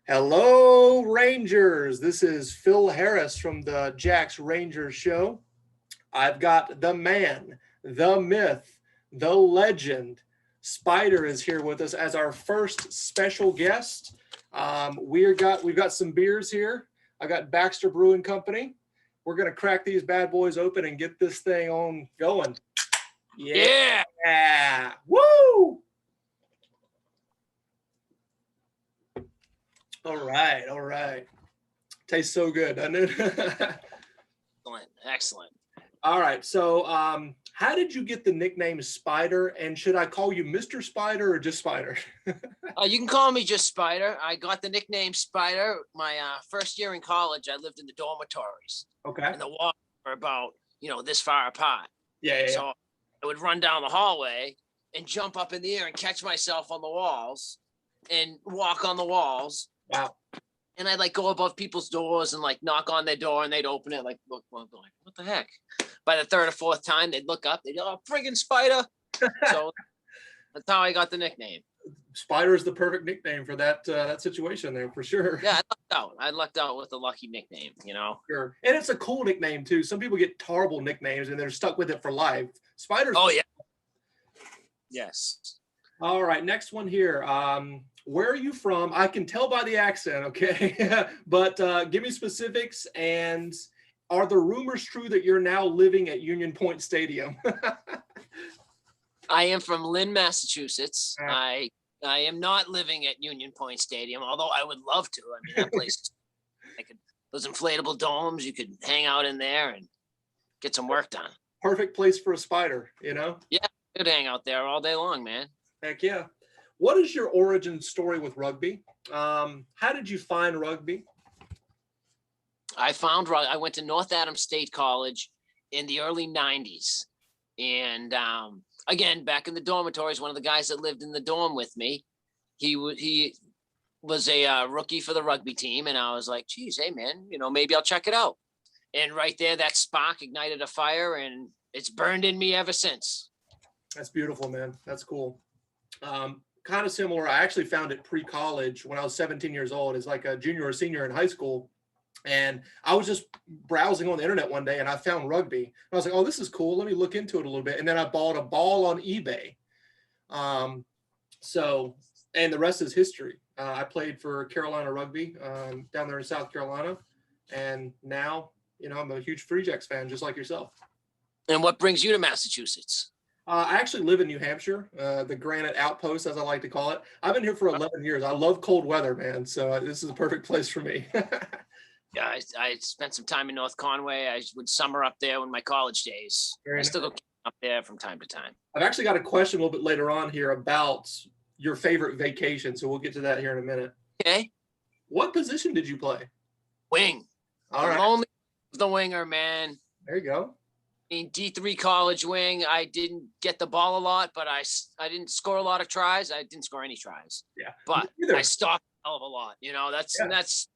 Hello, Rangers. This is Phil Harris from the Jax Rangers show. I've got the man, the myth, the legend. Spider is here with us as our first special guest. We've got some beers here. I got Baxter Brewing Company. We're gonna crack these bad boys open and get this thing on going. Yeah. Woo! All right. Tastes so good, doesn't it? Excellent. All right. So, how did you get the nickname Spider? And should I call you Mr. Spider or just Spider? You can call me just Spider. I got the nickname Spider my first year in college. I lived in the dormitories. Okay. And the walls were about, this far apart. Yeah. So I would run down the hallway and jump up in the air and catch myself on the walls and walk on the walls. Wow. And I'd like go above people's doors and like knock on their door and they'd open it like, look, what the heck? By the third or fourth time, they'd look up, they'd go, oh, friggin' Spider. So that's how I got the nickname. Spider is the perfect nickname for that situation there, for sure. Yeah, I lucked out with a lucky nickname, Sure. And it's a cool nickname too. Some people get horrible nicknames and they're stuck with it for life. Spider's. Oh yeah. Yes. All right, next one here. Where are you from? I can tell by the accent, okay? But give me specifics. And are the rumors true that you're now living at Union Point Stadium? I am from Lynn, Massachusetts. I am not living at Union Point Stadium, although I would love to. I mean, that place, those inflatable domes, you could hang out in there and get some work done. Perfect place for a Spider, Yeah, I could hang out there all day long, man. Heck yeah. What is your origin story with rugby? How did you find rugby? I went to North Adams State College in the early 90s. And again, back in the dormitories, one of the guys that lived in the dorm with me, he was a rookie for the rugby team. And I was like, geez, hey, man, maybe I'll check it out. And right there, that spark ignited a fire and it's burned in me ever since. That's beautiful, man. That's cool. Kind of similar. I actually found it pre-college when I was 17 years old as like a junior or senior in high school. And I was just browsing on the internet one day and I found rugby. And I was like, oh, this is cool. Let me look into it a little bit. And then I bought a ball on eBay. And the rest is history. I played for Carolina Rugby down there in South Carolina. And now, I'm a huge Free Jacks fan, just like yourself. And what brings you to Massachusetts? I actually live in New Hampshire, the Granite Outpost, as I like to call it. I've been here for 11 years. I love cold weather, man. So this is a perfect place for me. Yeah, I spent some time in North Conway. I would summer up there in my college days. I still go up there from time to time. I've actually got a question a little bit later on here about your favorite vacation. So we'll get to that here in a minute. Okay. What position did you play? Wing. All right. Only the winger, man. There you go. In D3 college wing, I didn't get the ball a lot, but I didn't score a lot of tries. I didn't score any tries. Yeah. But I stopped a hell of a lot. That's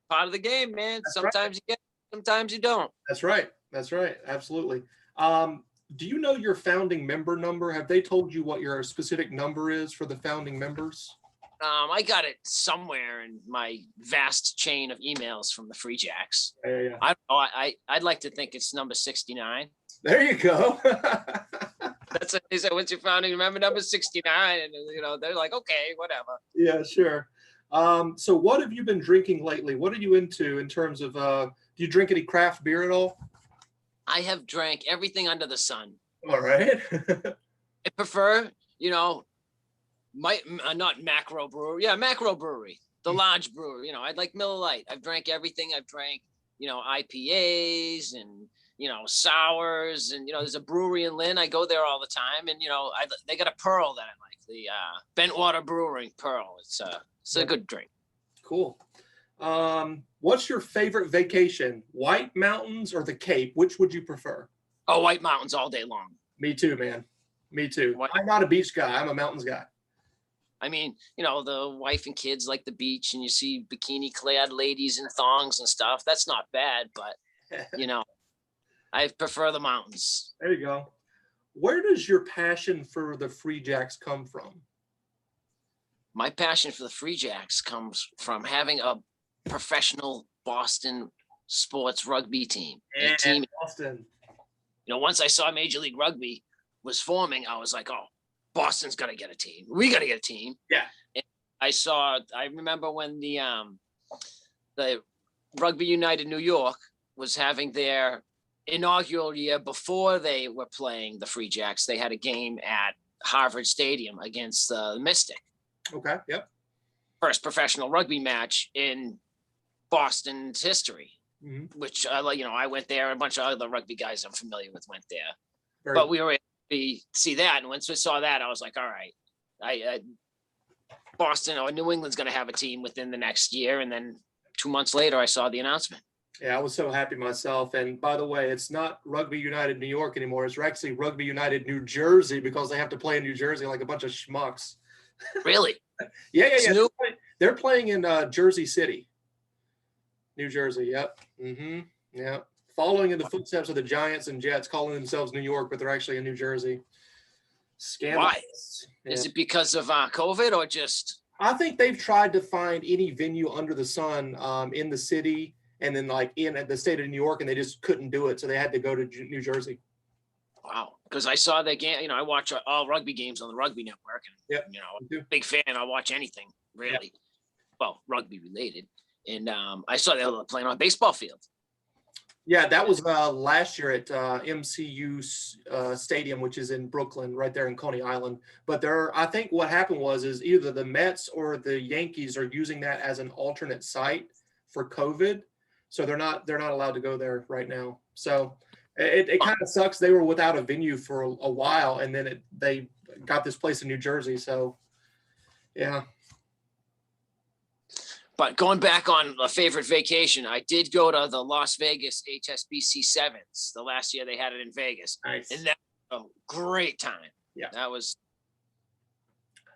part of the game, man. That's sometimes you get, sometimes you don't. That's right. Absolutely. Do you know your founding member number? Have they told you what your specific number is for the founding members? I got it somewhere in my vast chain of emails from the Free Jacks. Yeah. I don't know. I'd like to think it's number 69. There you go. That's what they said. What's your founding member? Number 69. And, they're like, okay, whatever. Yeah, sure. So what have you been drinking lately? What are you into in terms of, do you drink any craft beer at all? I have drank everything under the sun. All right. I prefer, not Macro Brewery. Yeah, Macro Brewery, the large brewery. I'd like Miller Lite. I've drank everything. I've drank, IPAs and, sours. And, there's a brewery in Lynn. I go there all the time. And, they got a Pearl that I like, the Bentwater Brewing Pearl. It's a good drink. Cool. What's your favorite vacation? White Mountains or the Cape? Which would you prefer? Oh, White Mountains all day long. Me too, man. Me too. I'm not a beach guy. I'm a mountains guy. I mean, the wife and kids like the beach and you see bikini clad ladies in thongs and stuff. That's not bad, but, I prefer the mountains. There you go. Where does your passion for the Free Jacks come from? my passion for the Free Jacks comes from having a professional Boston sports rugby team. A team, Boston. once I saw Major League Rugby was forming, I was like, oh, Boston's got to get a team. We got to get a team. Yeah. And I remember when the Rugby United New York was having their inaugural year before they were playing the Free Jacks. They had a game at Harvard Stadium against the Mystic. Okay. Yep. First professional rugby match in Boston's history, which I went there. A bunch of other rugby guys I'm familiar with went there, but we were able to see that. And once we saw that, I was like, all right, Boston or New England's going to have a team within the next year. And then 2 months later, I saw the announcement. Yeah, I was so happy myself. And by the way, it's not Rugby United New York anymore. It's actually Rugby United New Jersey, because they have to play in New Jersey like a bunch of schmucks. Really? Yeah. They're playing in Jersey City, New Jersey. Yep. Yeah. Following in the footsteps of the Giants and Jets, calling themselves New York, but they're actually in New Jersey. Why? Yeah. Is it because of COVID or just? I think they've tried to find any venue under the sun in the city and then like in the state of New York, and they just couldn't do it. So they had to go to New Jersey. Wow. Because I saw that game, I watch all rugby games on the Rugby Network. And, big fan. I watch anything really. Well, rugby related. And I saw they were playing on a baseball field. Yeah, that was last year at MCU Stadium, which is in Brooklyn, right there in Coney Island. But I think what happened is either the Mets or the Yankees are using that as an alternate site for COVID, so they're not allowed to go there right now. So it kind of sucks. They were without a venue for a while, and then they got this place in New Jersey. So yeah. But going back on a favorite vacation, I did go to the Las Vegas HSBC Sevens the last year they had it in Vegas. Nice. And that was a great time. Yeah.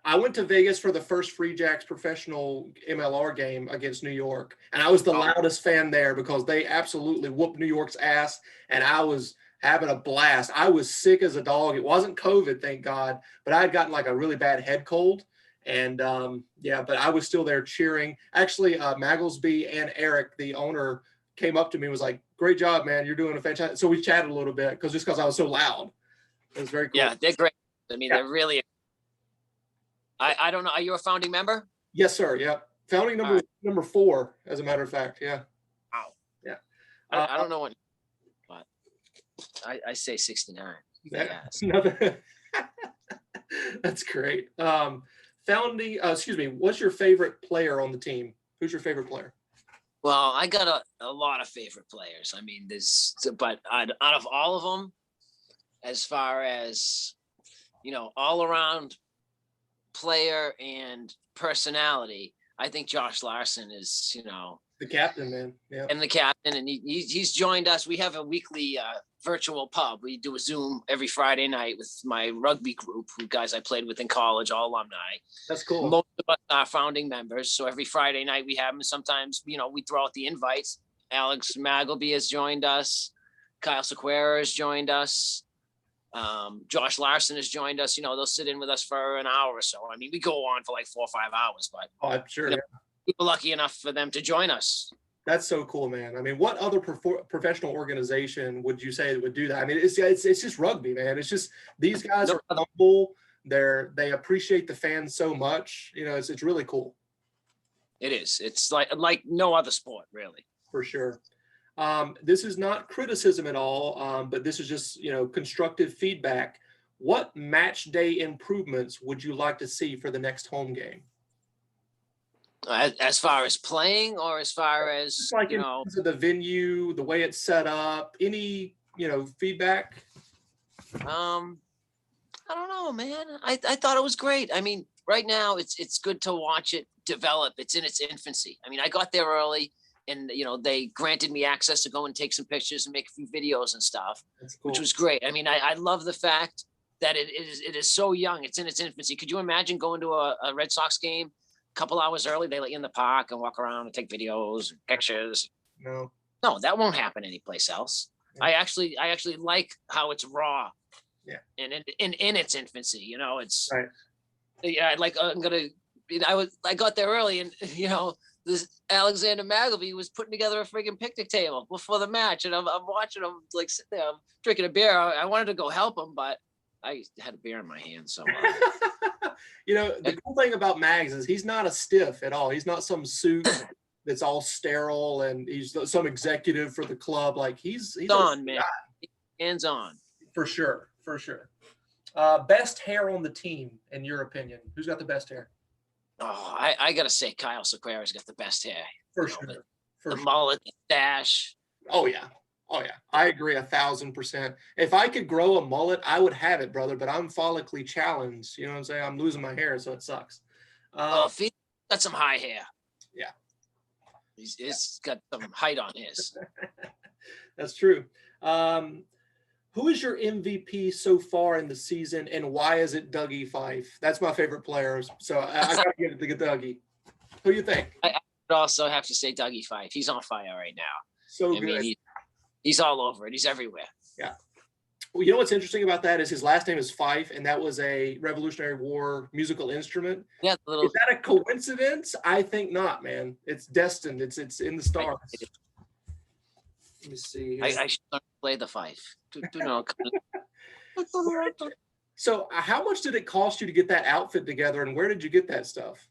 I went to Vegas for the first Free Jacks professional MLR game against New York. And I was the loudest fan there because they absolutely whooped New York's ass. And I was having a blast. I was sick as a dog. It wasn't COVID, thank God, but I had gotten like a really bad head cold. And but I was still there cheering. Actually, Magglesby and Eric, the owner, came up to me and was like, "Great job, man. You're doing a fantastic." So we chatted a little bit because I was so loud. It was very cool. Yeah, they're great. I mean, they're really. I don't know. Are you a founding member? Yes, sir. Yeah, founding number 4, as a matter of fact. Yeah. Wow. Yeah. I don't know what, but I say 69. That's great. What's your favorite player on the team? Who's your favorite player? Well, I got a lot of favorite players. I mean, but out of all of them, as far as, all around player and personality, I think Josh Larson is, the captain, man. Yeah. And the captain, and he's joined us. We have a weekly virtual pub. We do a Zoom every Friday night with my rugby group, who guys I played with in college, all alumni. That's cool. Most of us are founding members. So every Friday night we have them. Sometimes, we throw out the invites. Alex Maggleby has joined us. Kyle Sequeira has joined us. Josh Larson has joined us. They'll sit in with us for an hour or so. I mean, we go on for like 4 or 5 hours, but I'm sure. We were lucky enough for them to join us. That's so cool, man. I mean, what other professional organization would you say would do that? I mean, it's just rugby, man. It's just these guys are humble. They appreciate the fans so much. It's really cool. It is. It's like no other sport, really. For sure. This is not criticism at all, but this is just constructive feedback. What match day improvements would you like to see for the next home game? As far as playing, or as far as just like in terms of the venue, the way it's set up, any feedback? I don't know, man. I thought it was great. I mean, right now it's good to watch it develop. It's in its infancy. I mean, I got there early, and they granted me access to go and take some pictures and make a few videos and stuff. That's cool. Which was great. I mean, I love the fact that it is so young. It's in its infancy. Could you imagine going to a Red Sox game a couple hours early? They let you in the park and walk around and take videos and pictures. No, that won't happen anyplace else. Yeah. I actually like how it's raw. Yeah. And in its infancy, it's right. Yeah, I'm gonna I got there early, and this Alexander Magleby was putting together a friggin' picnic table before the match, and I'm watching him like sit there, I'm drinking a beer. I wanted to go help him, but I had a beer in my hand, so The cool thing about Mags is he's not a stiff at all. He's not some suit that's all sterile and he's some executive for the club. Like he's on, man. Hands on. For sure. Best hair on the team, in your opinion? Who's got the best hair? Oh, I gotta say Kyle Sequeira's got the best hair. For sure. The mullet, the dash. Oh yeah. I agree 1,000%. If I could grow a mullet, I would have it, brother. But I'm follically challenged. You know what I'm saying? I'm losing my hair, so it sucks. He's got some high hair. Yeah. He's got some height on his. That's true. Who is your MVP so far in the season, and why is it Dougie Fife? That's my favorite player, so I gotta give it to Dougie. Who do you think? I would also have to say Dougie Fife. He's on fire right now. So good. Mean, he's all over it. He's everywhere. Yeah. Well, you know what's interesting about that is his last name is Fife, and that was a Revolutionary War musical instrument. Yeah. Is that a coincidence? I think not, man. It's destined. It's in the stars. Let me see. I should learn to play the fife. So how much did it cost you to get that outfit together, and where did you get that stuff?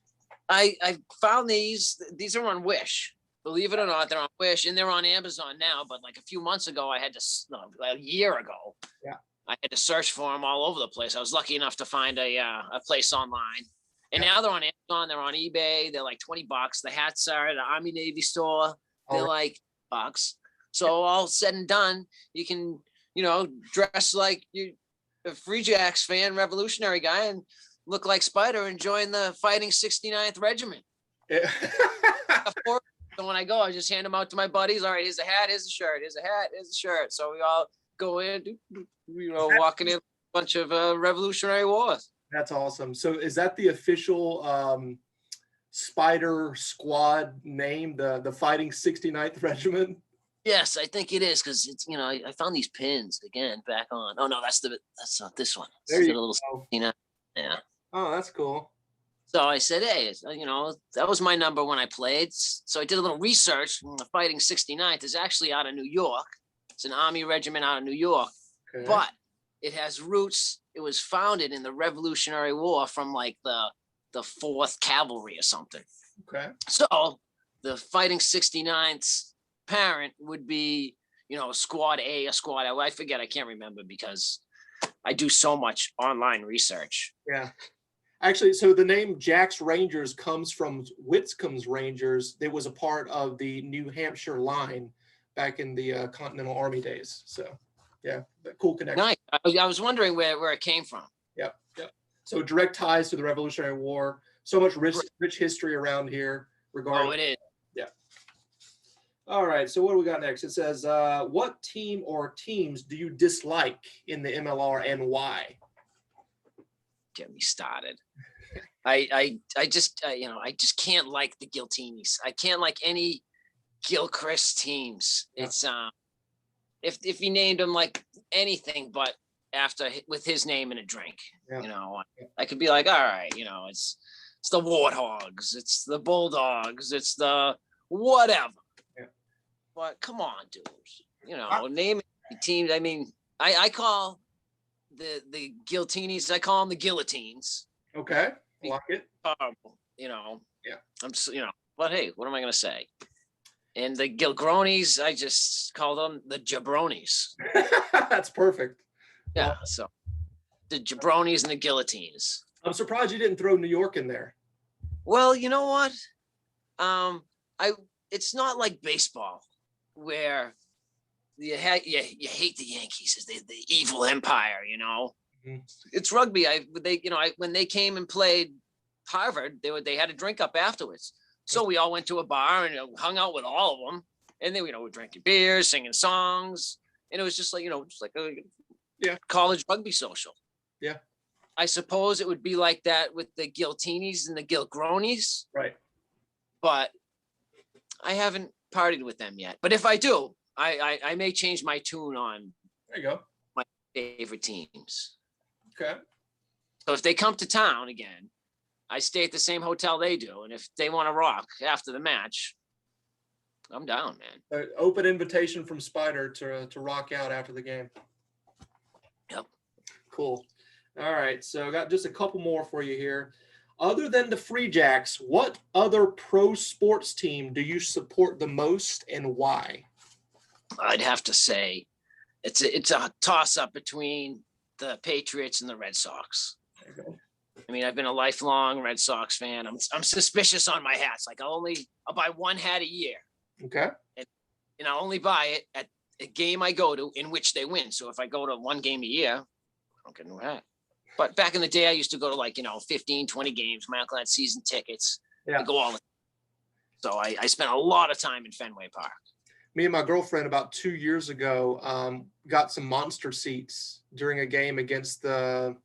I found these are on Wish. Believe it or not, they're on Wish, and they're on Amazon now. But like a few months ago, a year ago, I had to search for them all over the place. I was lucky enough to find a place online. And now they're on Amazon, they're on eBay. They're like $20. The hats are at the Army Navy store. They're like $bucks. So all said and done, you can, dress like you a Free Jacks fan, Revolutionary guy, and look like Spider and join the Fighting 69th Regiment. Yeah. So when I go, I just hand them out to my buddies. All right, here's a hat, here's a shirt, here's a hat, here's a shirt. So we all go in, walking in a bunch of Revolutionary Wars. That's awesome. So is that the official Spider Squad name, the Fighting 69th Regiment? Yes, I think it is, because it's I found these pins again back on. Oh no, that's not this one. There you go. Yeah. Oh, that's cool. So I said, hey, that was my number when I played. So I did a little research. The Fighting 69th is actually out of New York. It's an Army regiment out of New York, but it has roots. It was founded in the Revolutionary War from like the 4th Cavalry or something. Okay. So the Fighting 69th parent would be, Squad A or Squad I forget. I can't remember because I do so much online research. Yeah. Actually, so the name Jack's Rangers comes from Whitcomb's Rangers. It was a part of the New Hampshire line back in the Continental Army days. So, yeah, cool connection. Nice. I was wondering where it came from. Yep. So direct ties to the Revolutionary War. So much rich history around here regarding. Oh, it is. Yeah. All right. So what do we got next? It says, what team or teams do you dislike in the MLR and why? Get me started. I just can't like the Giltinis. I can't like any Gilchrist teams. Yeah. It's if he named them like anything but with his name in a drink, I could be like, all right, it's the Warthogs, it's the Bulldogs, it's the whatever. Yeah. But come on, dude. Name teams. I mean, I call the Giltinis, I call them the Guillotines. Okay. I like it. Yeah. But hey, what am I going to say? And the Gilgronis, I just call them the Jabronis. That's perfect. Yeah. So the Jabronis and the Guillotines. I'm surprised you didn't throw New York in there. Well, you know what? It's not like baseball where you hate the Yankees as the evil empire, Mm-hmm. It's rugby. When they came and played Harvard, they had a drink up afterwards. So we all went to a bar and hung out with all of them, and then we're drinking beers, singing songs, and it was just like a college rugby social. Yeah, I suppose it would be like that with the Giltinis and the Gilgronis, right? But I haven't partied with them yet. But if I do, I may change my tune on. There you go. My favorite teams. Okay. So if they come to town again, I stay at the same hotel they do, and if they want to rock after the match, I'm down, man. Open invitation from Spider to rock out after the game. Yep. Cool. All right, so I got just a couple more for you here. Other than the Free Jacks, what other pro sports team do you support the most and why? I'd have to say it's a toss up between the Patriots and the Red Sox. There you go. I mean, I've been a lifelong Red Sox fan. I'm suspicious on my hats. Like I'll buy one hat a year, Okay. and I'll only buy it at a game I go to in which they win. So if I go to one game a year, I don't get a new hat. But back in the day, I used to go to like, 15, 20 games. My uncle had season tickets. Yeah. I go all. So I spent a lot of time in Fenway Park. Me and my girlfriend about 2 years ago got some monster seats during a game against the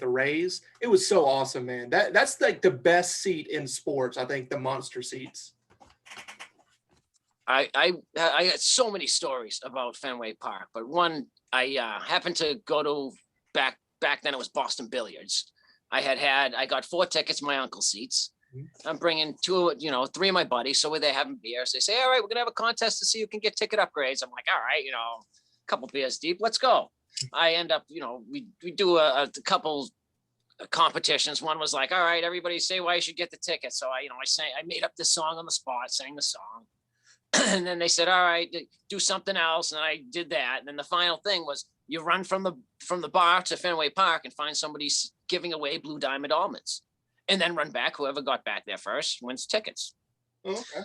Rays? It was so awesome, man. That's like the best seat in sports, I think, the monster seats. I got so many stories about Fenway Park, but one I happened to go to back then it was Boston Billiards. I got 4 tickets, my uncle's seats. I'm bringing 2, 3 of my buddies. So we're there having beers. They say, all right, we're going to have a contest to see who can get ticket upgrades. I'm like, all right, a couple beers deep, let's go. I end up, we do a couple competitions. One was like, all right, everybody say why you should get the ticket. So I made up this song on the spot, sang the song. And then they said, all right, do something else. And I did that. And then the final thing was you run from the bar to Fenway Park and find somebody giving away Blue Diamond almonds. And then run back. Whoever got back there first wins tickets. Oh, okay.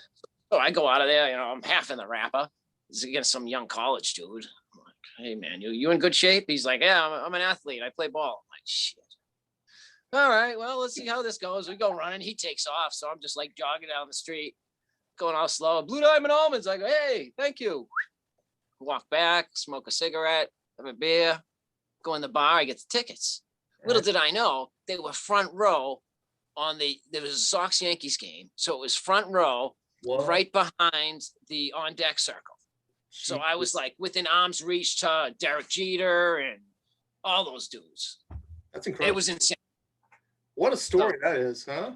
So I go out of there, I'm half in the wrapper. It's against some young college dude. I'm like, hey man, you in good shape? He's like, yeah, I'm an athlete. I play ball. I'm like, shit. All right, well, let's see how this goes. We go running. He takes off. So I'm just like jogging down the street, going all slow. Blue Diamond almonds. I go, hey, thank you. Walk back, smoke a cigarette, have a beer, go in the bar. I get the tickets. Little did I know, they were front row. There was a Sox Yankees game, so it was front row, Whoa. right behind the on deck circle. So I was like within arm's reach to Derek Jeter and all those dudes. That's incredible. It was insane. What a story that is, huh?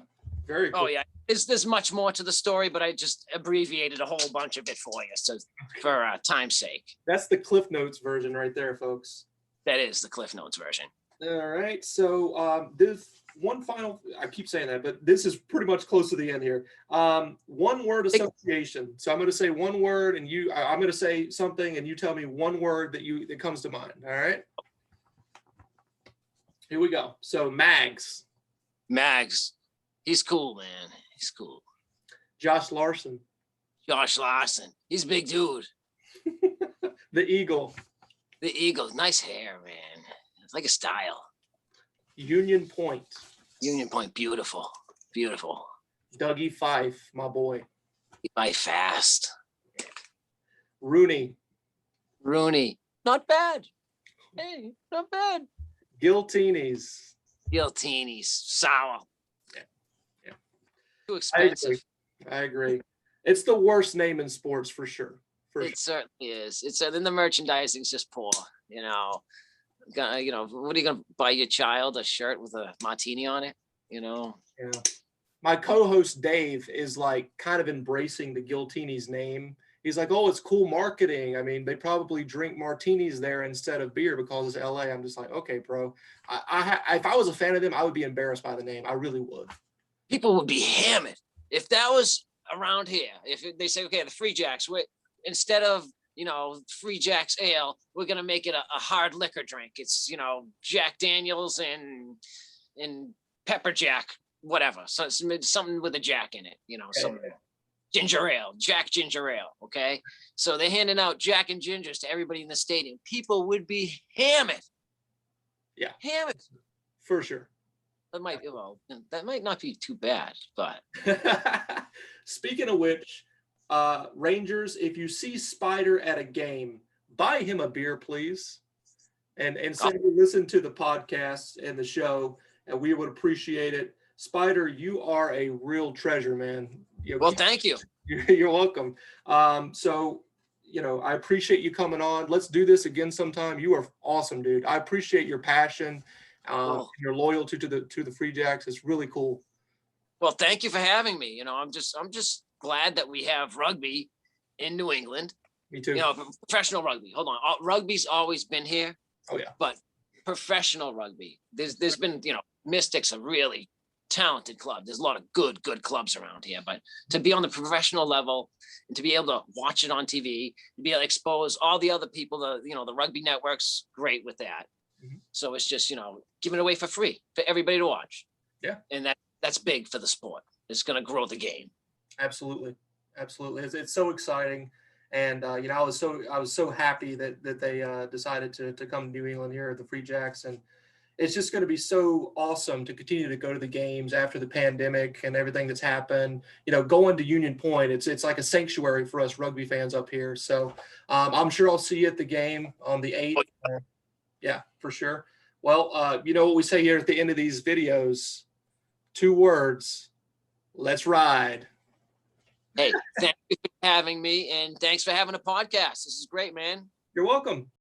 Very cool. Oh yeah, there's much more to the story, but I just abbreviated a whole bunch of it for you, for time's sake. That's the Cliff Notes version right there, folks. That is the Cliff Notes version. All right, so this one final, I keep saying that, but this is pretty much close to the end here. One word association. So I'm going to say one word and I'm going to say something and you tell me one word that comes to mind. All right. Here we go. So Mags. He's cool, man. He's cool. Josh Larson. He's a big dude. The Eagle. Nice hair, man. It's like a style. Union Point. Beautiful. Dougie Fife, my boy. He buy fast. Rooney. Not bad. Hey, not bad. Giltinis. Sour. Yeah. Too expensive. I agree. It's the worst name in sports for sure. It certainly is. Then the merchandising's just poor. What are you gonna buy your child a shirt with a martini on it? Yeah. My co-host Dave is like kind of embracing the Giltinis name. He's like, oh, it's cool marketing. I mean, they probably drink martinis there instead of beer because it's LA. I'm just like, okay, bro. If I was a fan of them, I would be embarrassed by the name. I really would. People would be hammered if that was around here. If they say, okay, the Free Jacks, instead of Free Jack's ale, we're gonna make it a hard liquor drink. It's Jack Daniels and pepper jack, whatever. So it's something with a jack in it. Some ginger ale, Jack ginger ale. Okay, so they're handing out Jack and gingers to everybody in the stadium. People would be hammered. Yeah, hammered for sure. That might not be too bad, but speaking of which. Rangers, if you see Spider at a game, buy him a beer, please. And say you listen to the podcast and the show, and we would appreciate it. Spider, you are a real treasure, man. Well, thank you. You're welcome. So, I appreciate you coming on. Let's do this again sometime. You are awesome, dude. I appreciate your passion, your loyalty to the Free Jacks. It's really cool. Well, thank you for having me. I'm just glad that we have rugby in New England. Me too. Professional rugby. Hold on. Rugby's always been here, Oh yeah. but professional rugby. There's been, Mystics a really talented club. There's a lot of good clubs around here, but to be on the professional level and to be able to watch it on TV, to be able to expose all the other people, the rugby networks, great with that. Mhm. So it's just, giving it away for free for everybody to watch. Yeah. And that's big for the sport. It's going to grow the game. Absolutely, absolutely. It's so exciting, and I was so happy that they decided to come to New England here at the Free Jacks, and it's just going to be so awesome to continue to go to the games after the pandemic and everything that's happened. Going to Union Point, it's like a sanctuary for us rugby fans up here. So I'm sure I'll see you at the game on the 8th. Yeah, for sure. Well, you know what we say here at the end of these videos? 2 words. Let's ride. Hey, thank you for having me, and thanks for having a podcast. This is great, man. You're welcome.